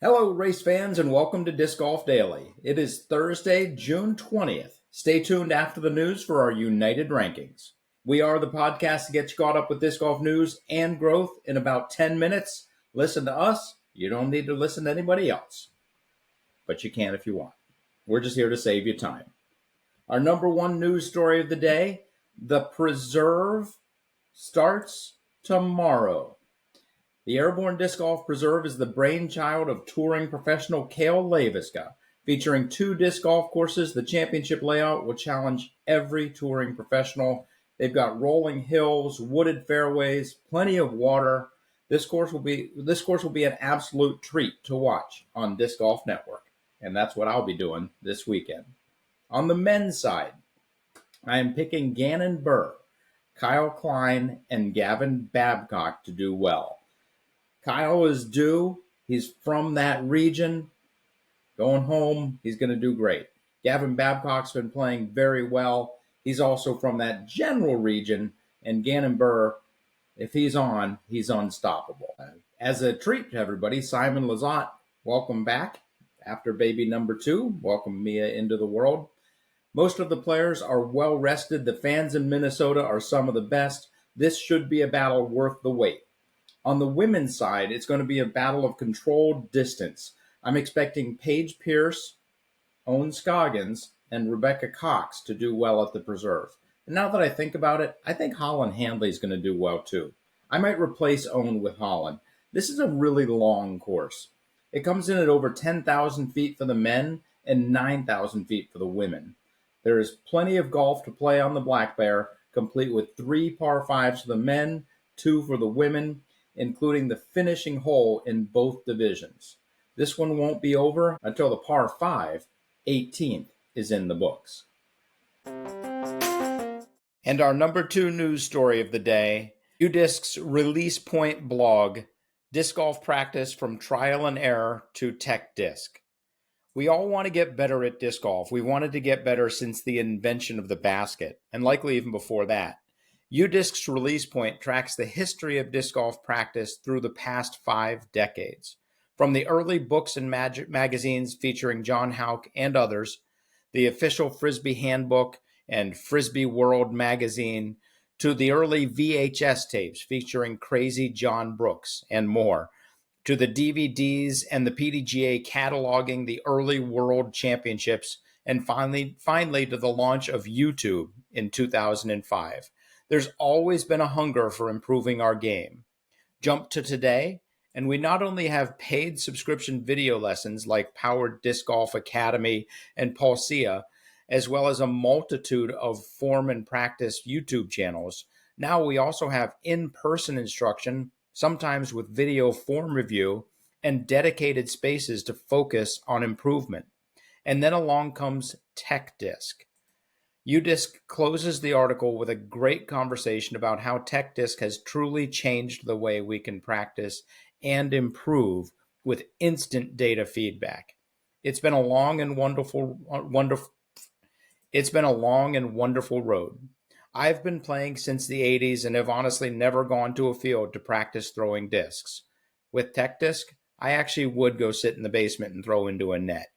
Hello, race fans, and welcome to Disc Golf Daily. It is Thursday, June 20th. Stay tuned after the news for our United Rankings. We are the podcast to get you caught up with disc golf news and growth in about 10 minutes. Listen to us. You don't need to listen to anybody else, but you can if you want. We're just here to save you time. Our number one news story of the day, the Preserve starts tomorrow. The Airborne Disc Golf Preserve is the brainchild of touring professional Cale Leviska. Featuring 2 disc golf courses, the championship layout will challenge every touring professional. They've got rolling hills, wooded fairways, plenty of water. This course will be an absolute treat to watch on Disc Golf Network, and that's what I'll be doing this weekend. On the men's side, I am picking Gannon Buhr, Kyle Klein, and Gavin Babcock to do well. Kyle is due. He's from that region. Going home, he's going to do great. Gavin Babcock's been playing very well. He's also from that general region. And Gannon Buhr, if he's on, he's unstoppable. As a treat to everybody, Simon Lizotte, welcome back. After baby number 2, welcome Mia into the world. Most of the players are well rested. The fans in Minnesota are some of the best. This should be a battle worth the wait. On the women's side, it's going to be a battle of controlled distance. I'm expecting Paige Pierce, Owen Scoggins, and Rebecca Cox to do well at the Preserve. And now that I think about it, I think Holland Handley is going to do well too. I might replace Owen with Holland. This is a really long course. It comes in at over 10,000 feet for the men and 9,000 feet for the women. There is plenty of golf to play on the Black Bear, complete with 3 par 5s for the men, 2 for the women, including the finishing hole in both divisions. This one won't be over until the par 5, 18th, is in the books. And our number 2 news story of the day, UDisc's Release Point blog, Disc Golf Practice from Trial and Error to Tech Disc. We all want to get better at disc golf. We wanted to get better since the invention of the basket, and likely even before that. UDisc's Release Point tracks the history of disc golf practice through the past 5 decades. From the early books and magazines featuring John Houck and others, the official Frisbee Handbook and Frisbee World magazine, to the early VHS tapes featuring Crazy John Brooks and more, to the DVDs and the PDGA cataloging the early World Championships, and finally to the launch of YouTube in 2005. There's always been a hunger for improving our game. Jump to today, and we not only have paid subscription video lessons like Powered Disc Golf Academy and Pulsea, as well as a multitude of form and practice YouTube channels. Now we also have in-person instruction, sometimes with video form review, and dedicated spaces to focus on improvement. And then along comes Tech Disc. UDisc closes the article with a great conversation about how Tech Disc has truly changed the way we can practice and improve with instant data feedback. It's been a long and wonderful road. I've been playing since the 80s and have honestly never gone to a field to practice throwing discs. With Tech Disc, I actually would go sit in the basement and throw into a net.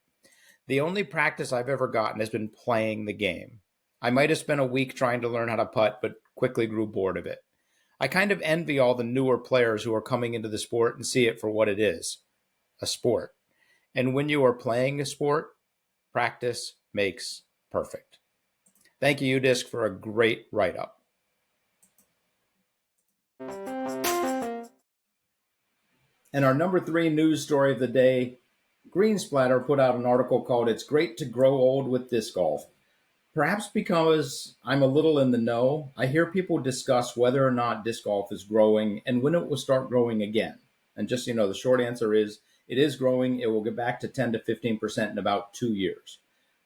The only practice I've ever gotten has been playing the game. I might have spent a week trying to learn how to putt, but quickly grew bored of it. I kind of envy all the newer players who are coming into the sport and see it for what it is, a sport. And when you are playing a sport, practice makes perfect. Thank you, UDisc, for a great write-up. And our number 3 news story of the day, Greensplatter put out an article called "It's Great to Grow Old with Disc Golf." Perhaps because I'm a little in the know, I hear people discuss whether or not disc golf is growing and when it will start growing again. And just so you know, the short answer is it is growing. It will get back to 10 to 15% in about 2 years.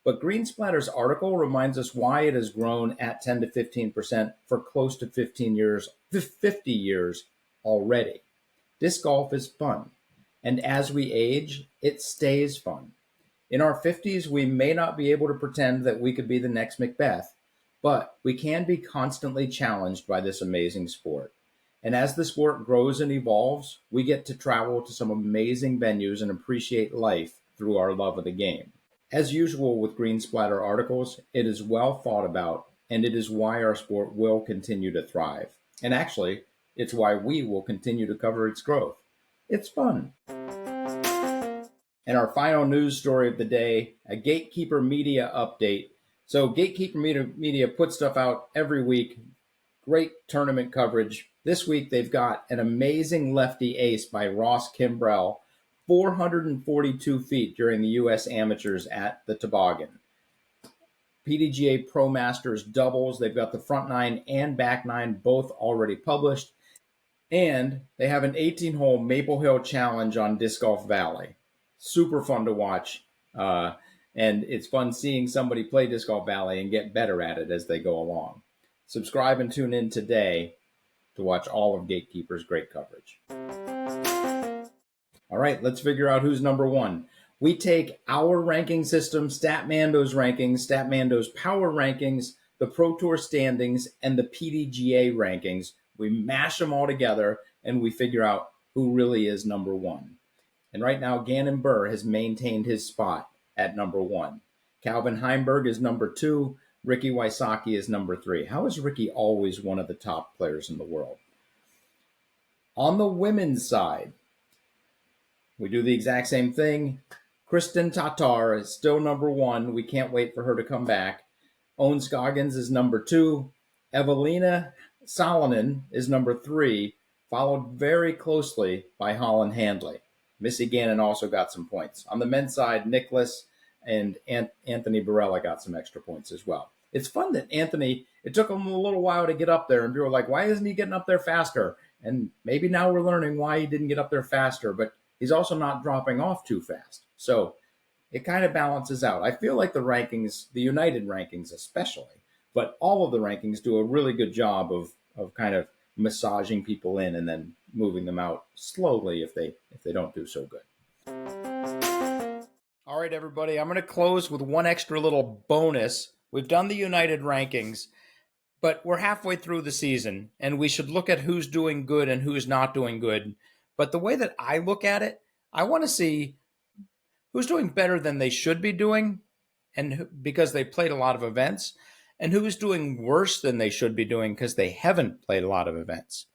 But Greensplatter's article reminds us why it has grown at 10 to 15% for close to 50 years already. Disc golf is fun. And as we age, it stays fun. In our 50s, we may not be able to pretend that we could be the next Macbeth, but we can be constantly challenged by this amazing sport. And as the sport grows and evolves, we get to travel to some amazing venues and appreciate life through our love of the game. As usual with Greensplatter articles, it is well thought about, and it is why our sport will continue to thrive. And actually, it's why we will continue to cover its growth. It's fun. And our final news story of the day, a Gatekeeper Media update. So Gatekeeper Media puts stuff out every week. Great tournament coverage. This week they've got an amazing lefty ace by Ross Kimbrell, 442 feet during the U.S. Amateurs at the Toboggan. PDGA Pro Masters doubles. They've got the front nine and back nine both already published. And they have an 18-hole Maple Hill Challenge on Disc Golf Valley. Super fun to watch. And it's fun seeing somebody play Disc Golf Valley and get better at it as they go along. Subscribe and tune in today to watch all of Gatekeeper's great coverage. All right, let's figure out who's number one. We take our ranking system, Statmando's rankings, Statmando's power rankings, the Pro Tour standings, and the PDGA rankings. We mash them all together, and we figure out who really is number one. And right now, Gannon Buhr has maintained his spot at number one. Calvin Heimburg is number two. Ricky Wysocki is number three. How is Ricky always one of the top players in the world? On the women's side, we do the exact same thing. Kristen Tatar is still number one. We can't wait for her to come back. Owen Scoggins is number two. Evelina Salonen is number three, followed very closely by Holland Handley. Missy Gannon also got some points. On the men's side, Nicholas and Anthony Barella got some extra points as well. It's fun that Anthony, it took him a little while to get up there, and people were like, why isn't he getting up there faster? And maybe now we're learning why he didn't get up there faster, but he's also not dropping off too fast. So it kind of balances out. I feel like the rankings, the United rankings especially, but all of the rankings do a really good job of kind of massaging people in and then moving them out slowly if they don't do so good. All right, everybody, I'm going to close with one extra little bonus. We've done the United rankings, but we're halfway through the season, and we should look at who's doing good and who's not doing good. But the way that I look at it, I want to see who's doing better than they should be doing, and because they played a lot of events, and who's doing worse than they should be doing because they haven't played a lot of events.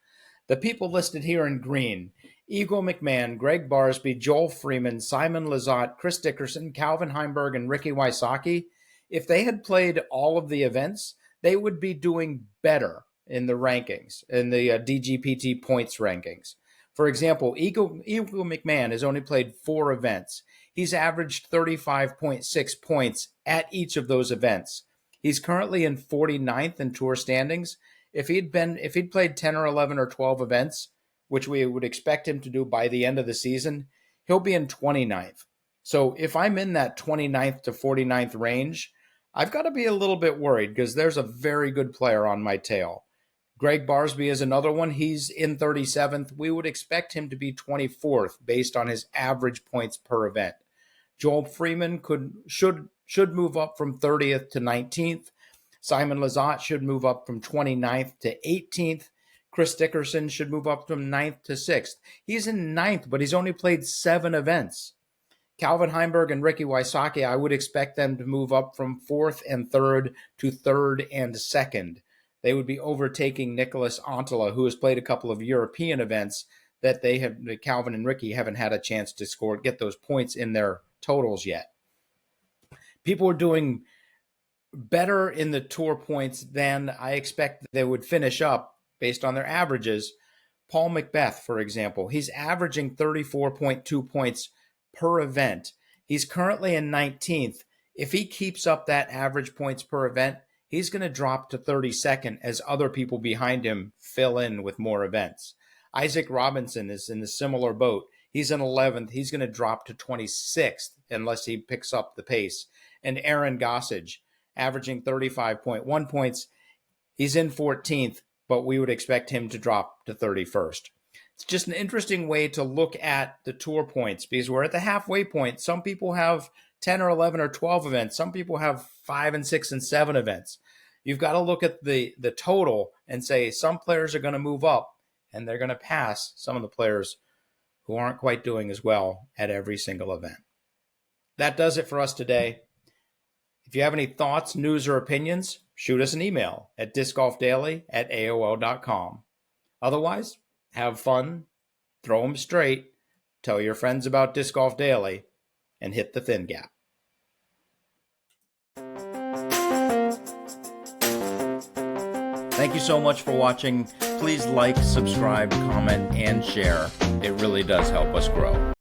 The people listed here in green: Eagle McMahon, Greg Barsby, Joel Freeman, Simon Lizotte, Chris Dickerson, Calvin Heimburg, and Ricky Wysocki. If they had played all of the events, they would be doing better in the rankings, in the DGPT points rankings. For example, Eagle McMahon has only played 4 events. He's averaged 35.6 points at each of those events. He's currently in 49th in tour standings. If he'd played 10 or 11 or 12 events, which we would expect him to do by the end of the season, he'll be in 29th. So if I'm in that 29th to 49th range, I've got to be a little bit worried because there's a very good player on my tail. Greg Barsby is another one. He's in 37th. We would expect him to be 24th based on his average points per event. Joel Freeman should move up from 30th to 19th. Simon Lizotte should move up from 29th to 18th. Chris Dickerson should move up from 9th to 6th. He's in 9th, but he's only played 7 events. Calvin Heimburg and Ricky Wysocki, I would expect them to move up from 4th and 3rd to 3rd and 2nd. They would be overtaking Nicholas Antala, who has played a couple of European events that Calvin and Ricky haven't had a chance to get those points in their totals yet. People are doing better in the tour points than I expect they would finish up based on their averages. Paul Macbeth, for example, he's averaging 34.2 points per event. He's currently in 19th. If he keeps up that average points per event, he's going to drop to 32nd as other people behind him fill in with more events. Isaac Robinson is in a similar boat. He's in 11th. He's going to drop to 26th unless he picks up the pace. And Aaron Gossage, averaging 35.1 points. He's in 14th, but we would expect him to drop to 31st. It's just an interesting way to look at the tour points because we're at the halfway point. Some people have 10 or 11 or 12 events. Some people have 5 and 6 and 7 events. You've got to look at the total and say some players are going to move up and they're going to pass some of the players who aren't quite doing as well at every single event. That does it for us today. If you have any thoughts, news, or opinions, shoot us an email at discgolfdaily@aol.com. Otherwise, have fun, throw them straight, tell your friends about Disc Golf Daily, and hit the thin gap. Thank you so much for watching. Please like, subscribe, comment, and share. It really does help us grow.